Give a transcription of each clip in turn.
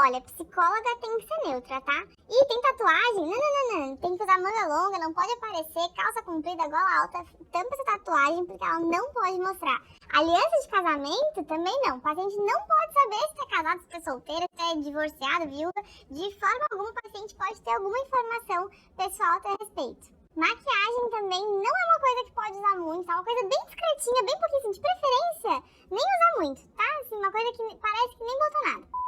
Olha, psicóloga tem que ser neutra, tá? E tem tatuagem? Não. Tem que usar manga longa, não pode aparecer, calça comprida, gola alta, tampa essa tatuagem porque ela não pode mostrar. Aliança de casamento também não. O paciente não pode saber se é casado, se é solteiro, se é divorciado, viúva. De forma alguma, o paciente pode ter alguma informação pessoal a teu respeito. Maquiagem também não é uma coisa que pode usar muito, é uma coisa bem discretinha, bem pouquinho, assim, de preferência, nem usar muito, tá? Assim, uma coisa que parece que nem botou nada.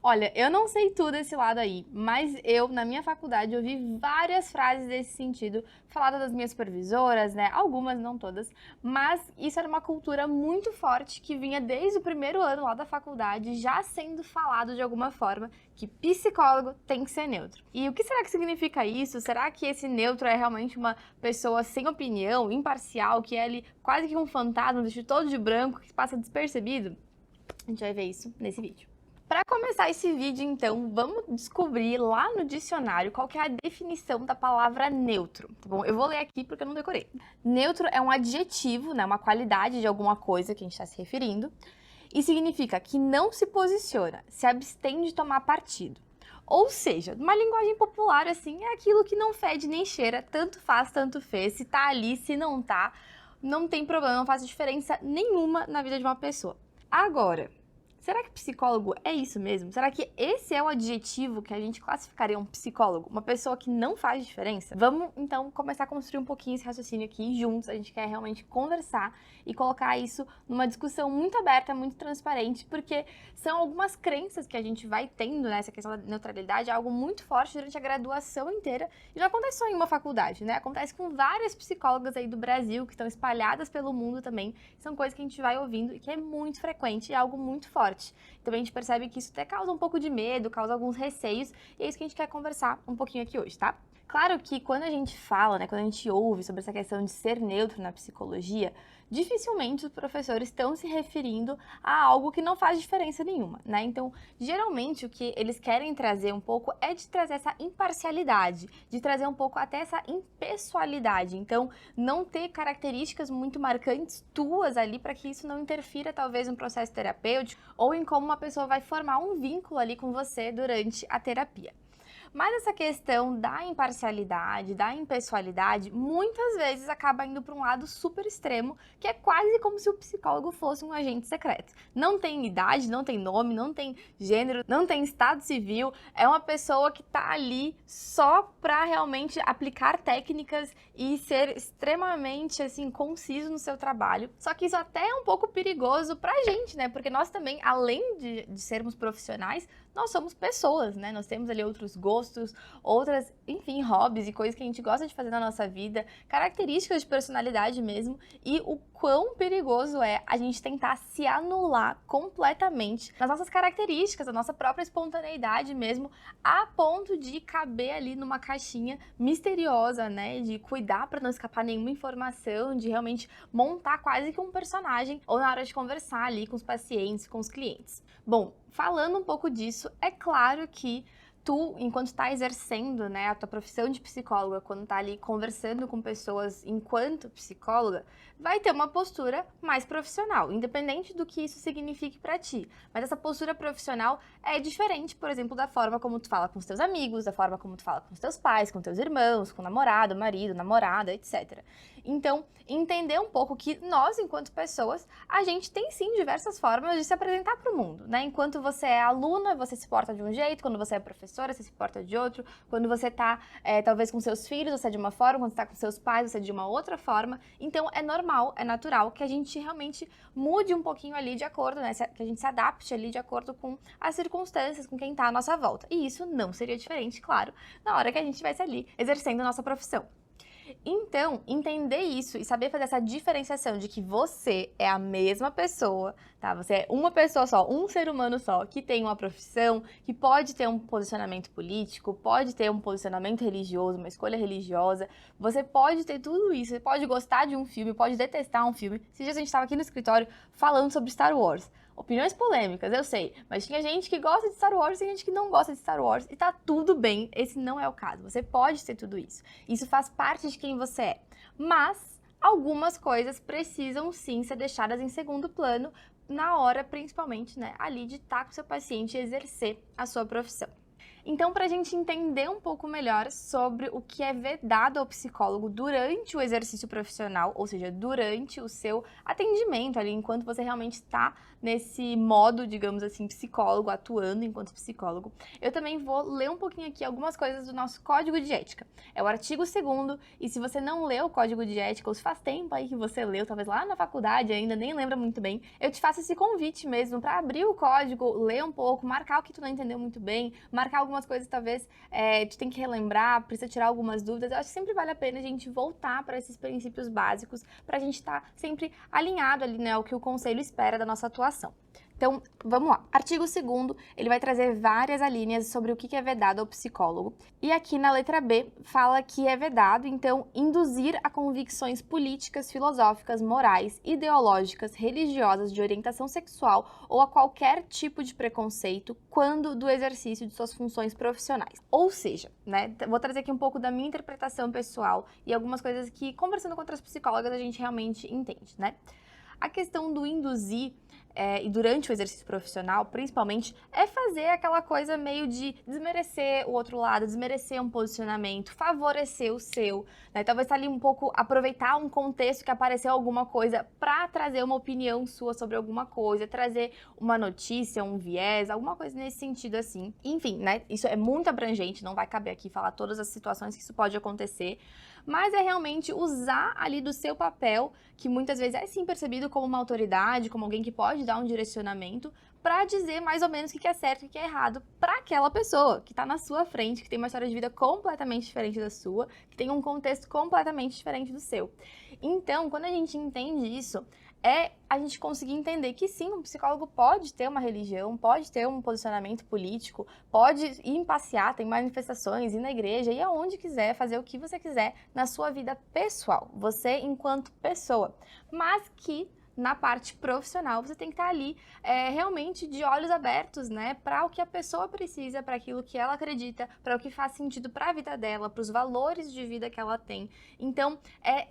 Olha, eu não sei tudo desse lado aí, mas eu, na minha faculdade, ouvi várias frases desse sentido, faladas das minhas supervisoras, né? Algumas, não todas, mas isso era uma cultura muito forte que vinha desde o primeiro ano lá da faculdade, já sendo falado de alguma forma que psicólogo tem que ser neutro. E o que será que significa isso? Será que esse neutro é realmente uma pessoa sem opinião, imparcial, que é ali quase que um fantasma, vestido todo de branco, que passa despercebido? A gente vai ver isso nesse vídeo. Para começar esse vídeo, então, vamos descobrir lá no dicionário qual que é a definição da palavra neutro, tá bom? Eu vou ler aqui porque eu não decorei. Neutro é um adjetivo, né, uma qualidade de alguma coisa que a gente está se referindo, e significa que não se posiciona, se abstém de tomar partido. Ou seja, numa linguagem popular, assim, é aquilo que não fede nem cheira, tanto faz, tanto fez, se tá ali, se não tá, não tem problema, não faz diferença nenhuma na vida de uma pessoa. Agora, será que psicólogo é isso mesmo? Será que esse é o adjetivo que a gente classificaria um psicólogo? Uma pessoa que não faz diferença? Vamos, então, começar a construir um pouquinho esse raciocínio aqui juntos. A gente quer realmente conversar e colocar isso numa discussão muito aberta, muito transparente, porque são algumas crenças que a gente vai tendo nessa questão da neutralidade, é algo muito forte durante a graduação inteira. E não acontece só em uma faculdade, né? Acontece com várias psicólogas aí do Brasil, que estão espalhadas pelo mundo também. São coisas que a gente vai ouvindo e que é muito frequente e é algo muito forte. Então a gente percebe que isso até causa um pouco de medo, causa alguns receios, e é isso que a gente quer conversar um pouquinho aqui hoje, tá? Claro que quando a gente fala, né, quando a gente ouve sobre essa questão de ser neutro na psicologia, dificilmente os professores estão se referindo a algo que não faz diferença nenhuma, né? Então, geralmente o que eles querem trazer um pouco é de trazer essa imparcialidade, de trazer um pouco até essa impessoalidade. Então, não ter características muito marcantes tuas ali para que isso não interfira talvez no processo terapêutico ou em como uma pessoa vai formar um vínculo ali com você durante a terapia. Mas essa questão da imparcialidade, da impessoalidade, muitas vezes acaba indo para um lado super extremo, que é quase como se o psicólogo fosse um agente secreto. Não tem idade, não tem nome, não tem gênero, não tem estado civil, é uma pessoa que está ali só para realmente aplicar técnicas e ser extremamente, assim, conciso no seu trabalho. Só que isso até é um pouco perigoso pra gente, né? Porque nós também, além de sermos profissionais, nós somos pessoas, né? Nós temos ali outros gostos, outras, enfim, hobbies e coisas que a gente gosta de fazer na nossa vida, características de personalidade mesmo, e o quão perigoso é a gente tentar se anular completamente nas nossas características, a nossa própria espontaneidade mesmo, a ponto de caber ali numa caixinha misteriosa, né? De cuidar para não escapar nenhuma informação, de realmente montar quase que um personagem, ou na hora de conversar ali com os pacientes, com os clientes. Bom, falando um pouco disso, é claro que tu, enquanto está exercendo, né, a tua profissão de psicóloga, quando está ali conversando com pessoas enquanto psicóloga, vai ter uma postura mais profissional, independente do que isso signifique para ti. Mas essa postura profissional é diferente, por exemplo, da forma como tu fala com os teus amigos, da forma como tu fala com os teus pais, com teus irmãos, com o namorado, marido, namorada, etc. Então, entender um pouco que nós, enquanto pessoas, a gente tem sim diversas formas de se apresentar para o mundo, né? Enquanto você é aluna, você se porta de um jeito, quando você é professora, você se porta de outro, quando você tá, talvez com seus filhos, você é de uma forma, quando você tá com seus pais, você é de uma outra forma. Então, é normal, é natural que a gente realmente mude um pouquinho ali de acordo, né? Que a gente se adapte ali de acordo com as circunstâncias, com quem tá à nossa volta. E isso não seria diferente, claro, na hora que a gente estivesse ali exercendo a nossa profissão. Então, entender isso e saber fazer essa diferenciação de que você é a mesma pessoa, tá? Você é uma pessoa só, um ser humano só, que tem uma profissão, que pode ter um posicionamento político, pode ter um posicionamento religioso, uma escolha religiosa. Você pode ter tudo isso, você pode gostar de um filme, pode detestar um filme. Esses dias a gente estava aqui no escritório falando sobre Star Wars. Opiniões polêmicas, eu sei, mas tinha gente que gosta de Star Wars e gente que não gosta de Star Wars, e tá tudo bem, esse não é o caso, você pode ter tudo isso. Isso faz parte de quem você é, mas algumas coisas precisam sim ser deixadas em segundo plano na hora, principalmente, né, ali de estar com o seu paciente e exercer a sua profissão. Então, para a gente entender um pouco melhor sobre o que é vedado ao psicólogo durante o exercício profissional, ou seja, durante o seu atendimento ali, enquanto você realmente está nesse modo, digamos assim, psicólogo, atuando enquanto psicólogo, eu também vou ler um pouquinho aqui algumas coisas do nosso Código de Ética. É o artigo 2º, e se você não leu o Código de Ética, ou se faz tempo aí que você leu, talvez lá na faculdade ainda, nem lembra muito bem, eu te faço esse convite mesmo para abrir o código, ler um pouco, marcar o que tu não entendeu muito bem, marcar algumas coisas talvez tu tem que relembrar, precisa tirar algumas dúvidas. Eu acho que sempre vale a pena a gente voltar para esses princípios básicos, para a gente estar sempre alinhado ali, né, ao que o conselho espera da nossa atuação. Então, vamos lá. Artigo 2º, ele vai trazer várias alíneas sobre o que é vedado ao psicólogo. E aqui na letra B, fala que é vedado, então, induzir a convicções políticas, filosóficas, morais, ideológicas, religiosas, de orientação sexual ou a qualquer tipo de preconceito quando do exercício de suas funções profissionais. Ou seja, né, vou trazer aqui um pouco da minha interpretação pessoal e algumas coisas que, conversando com outras psicólogas, a gente realmente entende, né? A questão do induzir e durante o exercício profissional, principalmente, é fazer aquela coisa meio de desmerecer o outro lado, desmerecer um posicionamento, favorecer o seu, né? Talvez ali um pouco aproveitar um contexto que apareceu alguma coisa para trazer uma opinião sua sobre alguma coisa, trazer uma notícia, um viés, alguma coisa nesse sentido assim. Enfim, né? Isso é muito abrangente, não vai caber aqui falar todas as situações que isso pode acontecer, mas é realmente usar ali do seu papel, que muitas vezes é sim percebido como uma autoridade, como alguém que pode dar um direcionamento, para dizer mais ou menos o que é certo e o que é errado para aquela pessoa que está na sua frente, que tem uma história de vida completamente diferente da sua, que tem um contexto completamente diferente do seu. Então, quando a gente entende isso, é a gente conseguir entender que sim, um psicólogo pode ter uma religião, pode ter um posicionamento político, pode ir em passeata, em manifestações, ir na igreja, ir aonde quiser, fazer o que você quiser na sua vida pessoal, você enquanto pessoa, mas que na parte profissional você tem que estar ali realmente de olhos abertos, né, para o que a pessoa precisa, para aquilo que ela acredita, para o que faz sentido para a vida dela, para os valores de vida que ela tem. Então,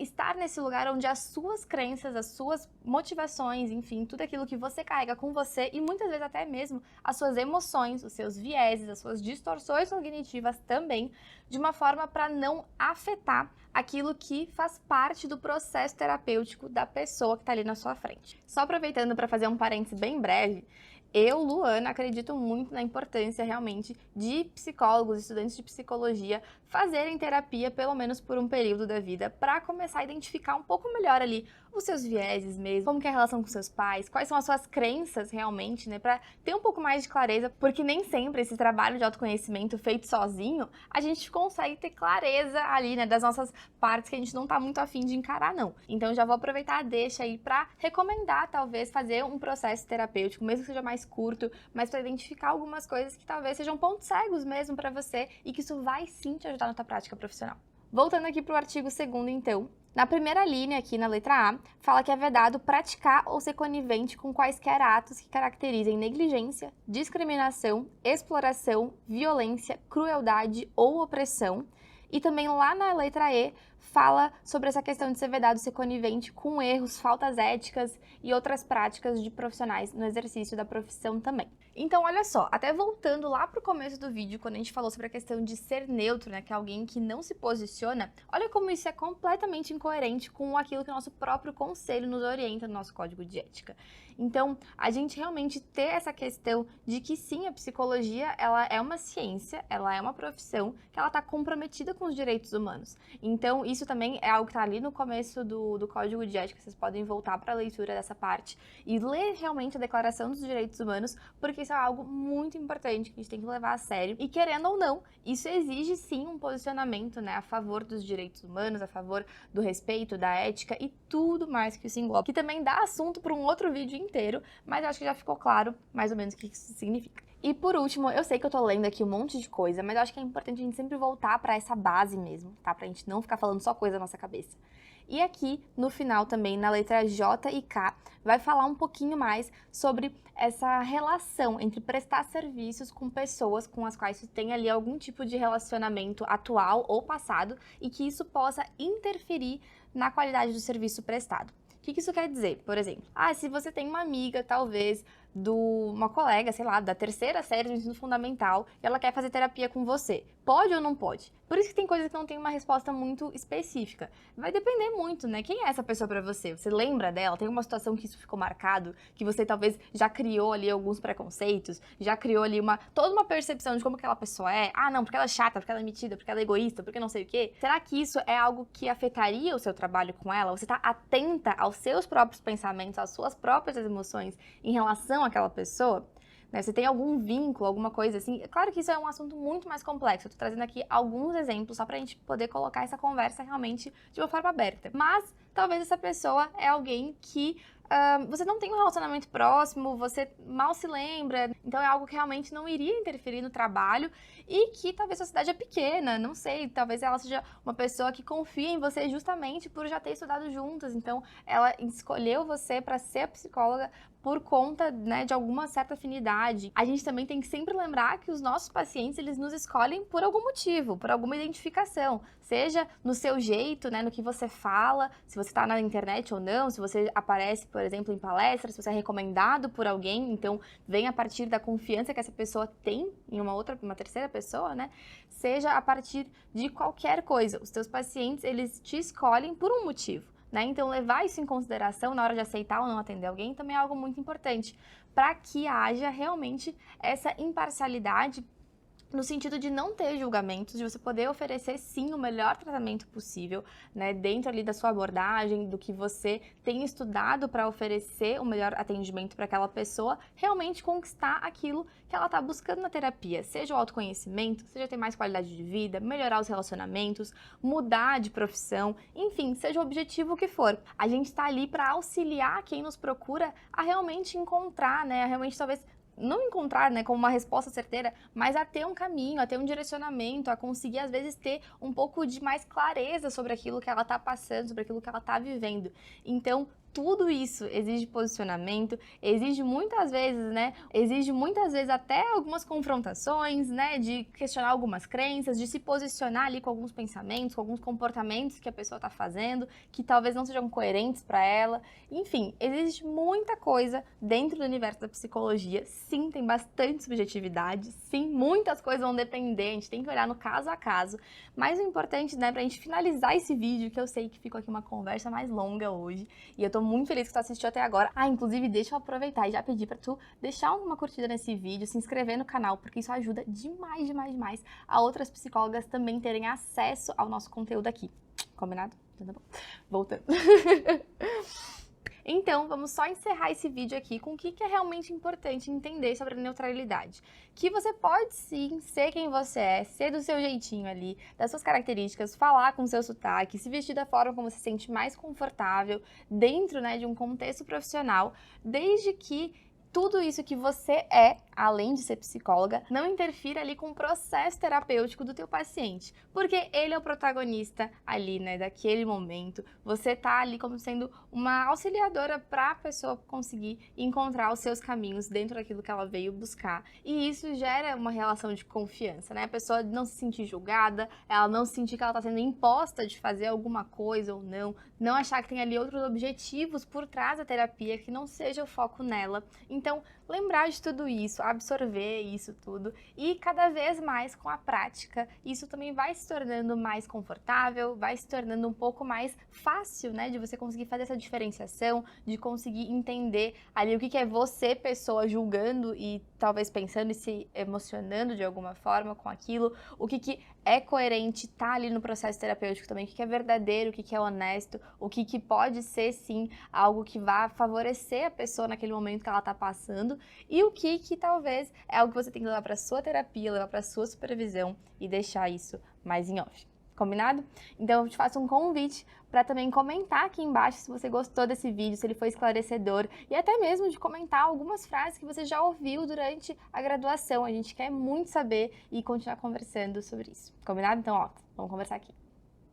estar nesse lugar onde as suas crenças, as suas motivações, enfim, tudo aquilo que você carrega com você e muitas vezes até mesmo as suas emoções, os seus vieses, as suas distorções cognitivas também, de uma forma para não afetar aquilo que faz parte do processo terapêutico da pessoa que está ali na sua frente. Só aproveitando para fazer um parênteses bem breve, eu, Luana, acredito muito na importância realmente de psicólogos, estudantes de psicologia fazerem terapia pelo menos por um período da vida para começar a identificar um pouco melhor ali os seus vieses mesmo, como que é a relação com seus pais, quais são as suas crenças realmente, né, para ter um pouco mais de clareza, porque nem sempre esse trabalho de autoconhecimento feito sozinho, a gente consegue ter clareza ali, né, das nossas partes que a gente não tá muito afim de encarar, não. Então eu já vou aproveitar a deixa aí para recomendar, talvez, fazer um processo terapêutico, mesmo que seja mais curto, mas para identificar algumas coisas que talvez sejam pontos cegos mesmo para você e que isso vai sim te ajudar na tua prática profissional. Voltando aqui para o artigo 2º, então, na primeira linha aqui na letra A, fala que é vedado praticar ou ser conivente com quaisquer atos que caracterizem negligência, discriminação, exploração, violência, crueldade ou opressão. E também lá na letra E, fala sobre essa questão de ser vedado ser conivente com erros, faltas éticas e outras práticas de profissionais no exercício da profissão também. Então, olha só, até voltando lá pro começo do vídeo, quando a gente falou sobre a questão de ser neutro, né, que é alguém que não se posiciona, olha como isso é completamente incoerente com aquilo que o nosso próprio conselho nos orienta no nosso código de ética. Então, a gente realmente ter essa questão de que sim, a psicologia, ela é uma ciência, ela é uma profissão, que ela está comprometida com os direitos humanos. Então, isso também é algo que está ali no começo do código de ética, vocês podem voltar para a leitura dessa parte e ler realmente a Declaração dos Direitos Humanos, porque isso é algo muito importante que a gente tem que levar a sério. E querendo ou não, isso exige sim um posicionamento, né, a favor dos direitos humanos, a favor do respeito, da ética e tudo mais que isso engloba, que também dá assunto para um outro vídeo inteiro, mas eu acho que já ficou claro mais ou menos o que isso significa. E por último, eu sei que eu tô lendo aqui um monte de coisa, mas eu acho que é importante a gente sempre voltar para essa base mesmo, tá? Pra gente não ficar falando só coisa na nossa cabeça. E aqui, no final também, na letra J e K, vai falar um pouquinho mais sobre essa relação entre prestar serviços com pessoas com as quais você tem ali algum tipo de relacionamento atual ou passado e que isso possa interferir na qualidade do serviço prestado. que isso quer dizer? Por exemplo, se você tem uma amiga, talvez, uma colega, sei lá, da terceira série do ensino fundamental, e ela quer fazer terapia com você. Pode ou não pode? Por isso que tem coisas que não tem uma resposta muito específica. Vai depender muito, né? Quem é essa pessoa pra você? Você lembra dela? Tem uma situação que isso ficou marcado? Que você talvez já criou ali alguns preconceitos? Já criou ali toda uma percepção de como aquela pessoa é? Não, porque ela é chata, porque ela é metida, porque ela é egoísta, porque não sei o quê. Será que isso é algo que afetaria o seu trabalho com ela? Você tá atenta aos seus próprios pensamentos, às suas próprias emoções em relação àquela pessoa? Você tem algum vínculo, alguma coisa assim? É claro que isso é um assunto muito mais complexo. Eu tô trazendo aqui alguns exemplos só pra gente poder colocar essa conversa realmente de uma forma aberta. Mas talvez essa pessoa é alguém que você não tem um relacionamento próximo, você mal se lembra, então é algo que realmente não iria interferir no trabalho e que talvez a cidade é pequena, não sei, talvez ela seja uma pessoa que confia em você justamente por já ter estudado juntas, então ela escolheu você para ser a psicóloga por conta, né, de alguma certa afinidade. A gente também tem que sempre lembrar que os nossos pacientes, eles nos escolhem por algum motivo, por alguma identificação, seja no seu jeito, né, no que você fala, se você está na internet ou não, se você aparece, por exemplo, em palestras, se você é recomendado por alguém, então vem a partir da confiança que essa pessoa tem em uma terceira pessoa, né, seja a partir de qualquer coisa. Os teus pacientes, eles te escolhem por um motivo. Então, levar isso em consideração na hora de aceitar ou não atender alguém também é algo muito importante, para que haja realmente essa imparcialidade no sentido de não ter julgamentos, de você poder oferecer sim o melhor tratamento possível, né, dentro ali da sua abordagem, do que você tem estudado para oferecer o melhor atendimento para aquela pessoa, realmente conquistar aquilo que ela está buscando na terapia, seja o autoconhecimento, seja ter mais qualidade de vida, melhorar os relacionamentos, mudar de profissão, enfim, seja o objetivo que for. A gente está ali para auxiliar quem nos procura a realmente encontrar, né, a realmente talvez não encontrar, né, como uma resposta certeira, mas a ter um caminho, a ter um direcionamento, a conseguir, às vezes, ter um pouco de mais clareza sobre aquilo que ela está passando, sobre aquilo que ela está vivendo. Então, tudo isso exige posicionamento, exige muitas vezes até algumas confrontações, né, de questionar algumas crenças, de se posicionar ali com alguns pensamentos, com alguns comportamentos que a pessoa está fazendo, que talvez não sejam coerentes para ela. Enfim, existe muita coisa dentro do universo da psicologia. Sim, tem bastante subjetividade, sim, muitas coisas vão depender, a gente tem que olhar no caso a caso, mas o importante, né, pra gente finalizar esse vídeo, que eu sei que ficou aqui uma conversa mais longa hoje, e eu tô muito feliz que tu assistiu até agora. Inclusive, deixa eu aproveitar e já pedir pra tu deixar uma curtida nesse vídeo, se inscrever no canal, porque isso ajuda demais, demais, demais a outras psicólogas também terem acesso ao nosso conteúdo aqui. Combinado? Então tá bom. Voltando. Então, vamos só encerrar esse vídeo aqui com o que é realmente importante entender sobre a neutralidade. Que você pode sim ser quem você é, ser do seu jeitinho ali, das suas características, falar com o seu sotaque, se vestir da forma como você se sente mais confortável dentro, né, de um contexto profissional, desde que tudo isso que você é, além de ser psicóloga, não interfira ali com o processo terapêutico do teu paciente, porque ele é o protagonista ali, né, daquele momento. Você tá ali como sendo uma auxiliadora para a pessoa conseguir encontrar os seus caminhos dentro daquilo que ela veio buscar. E isso gera uma relação de confiança, né? A pessoa não se sentir julgada, ela não se sentir que ela tá sendo imposta de fazer alguma coisa ou não achar que tem ali outros objetivos por trás da terapia que não seja o foco nela. Então, lembrar de tudo isso, absorver isso tudo e cada vez mais com a prática, isso também vai se tornando mais confortável, vai se tornando um pouco mais fácil, né, de você conseguir fazer essa diferenciação, de conseguir entender ali o que é você, pessoa, julgando e talvez pensando e se emocionando de alguma forma com aquilo, o que é coerente, tá ali no processo terapêutico também, o que é verdadeiro, o que é honesto, o que pode ser, sim, algo que vá favorecer a pessoa naquele momento que ela tá passando e o que talvez é algo que você tem que levar para sua terapia, levar para sua supervisão e deixar isso mais em off. Combinado? Então eu te faço um convite para também comentar aqui embaixo se você gostou desse vídeo, se ele foi esclarecedor e até mesmo de comentar algumas frases que você já ouviu durante a graduação. A gente quer muito saber e continuar conversando sobre isso. Combinado? Então, vamos conversar aqui.